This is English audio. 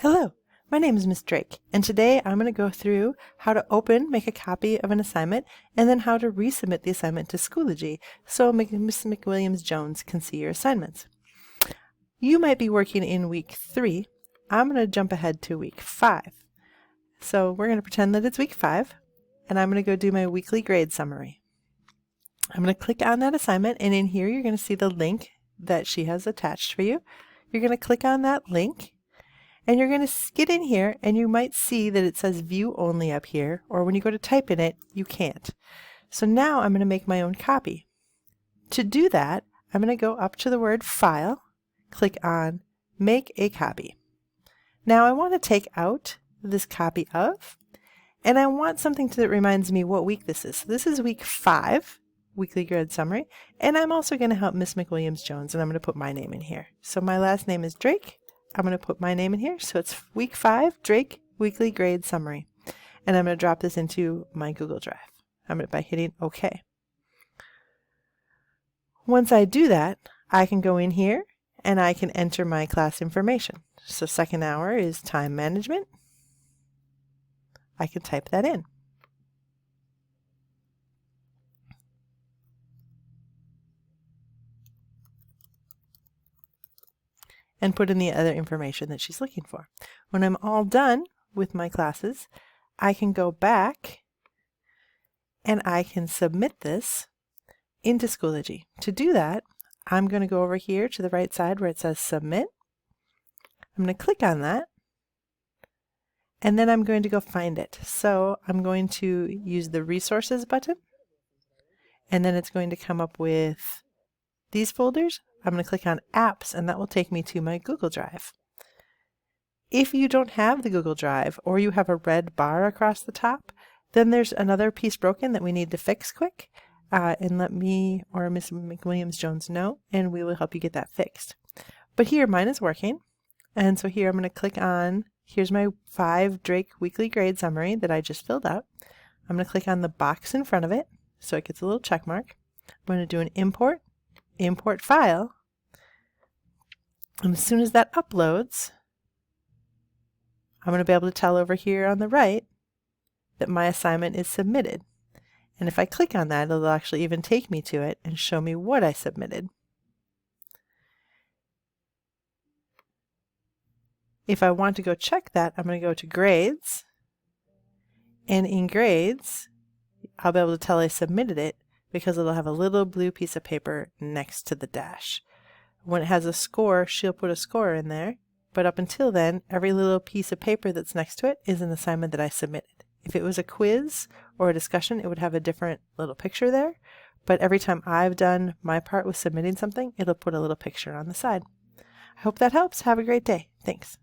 Hello, my name is Miss Drake, and today I'm going to go through how to make a copy of an assignment, and then how to resubmit the assignment to Schoology so Miss McWilliams-Jones can see your assignments. You might be working in week 3. I'm going to jump ahead to week 5. So we're going to pretend that it's week 5, and I'm going to go do my weekly grade summary. I'm going to click on that assignment, and in here you're going to see the link that she has attached for you. You're going to click on that link, and you're going to get in here, and you might see that it says view only up here, or when you go to type in it, you can't. So now I'm going to make my own copy. To do that, I'm going to go up to the word file, click on make a copy. Now I want to take out this copy of, and I want something that reminds me what week this is. So this is week 5, weekly grade summary, and I'm also going to help Miss McWilliams-Jones, and I'm going to put my name in here. So my last name is Drake. I'm going to put my name in here, so it's week 5, Drake, weekly grade summary. And I'm going to drop this into my Google Drive. I'm going to by hitting OK. Once I do that, I can go in here and I can enter my class information. So second hour is time management. I can type that in. And put in the other information that she's looking for. When I'm all done with my classes, I can go back and I can submit this into Schoology. To do that, I'm going to go over here to the right side where it says Submit. I'm going to click on that, and then I'm going to go find it. So I'm going to use the Resources button, and then it's going to come up with these folders. I'm going to click on Apps, and that will take me to my Google Drive. If you don't have the Google Drive, or you have a red bar across the top, then there's another piece broken that we need to fix quick, and let me or Miss McWilliams-Jones know, and we will help you get that fixed. But here, mine is working, and so here I'm going to click on, here's my 5 Drake weekly grade summary that I just filled out. I'm going to click on the box in front of it, so it gets a little check mark. I'm going to do an import file, and as soon as that uploads, I'm going to be able to tell over here on the right that my assignment is submitted. And if I click on that, it'll actually even take me to it and show me what I submitted. If I want to go check that, I'm going to go to Grades, and in Grades, I'll be able to tell I submitted it because it'll have a little blue piece of paper next to the dash. When it has a score, she'll put a score in there, but up until then, every little piece of paper that's next to it is an assignment that I submitted. If it was a quiz or a discussion, it would have a different little picture there, but every time I've done my part with submitting something, it'll put a little picture on the side. I hope that helps. Have a great day. Thanks.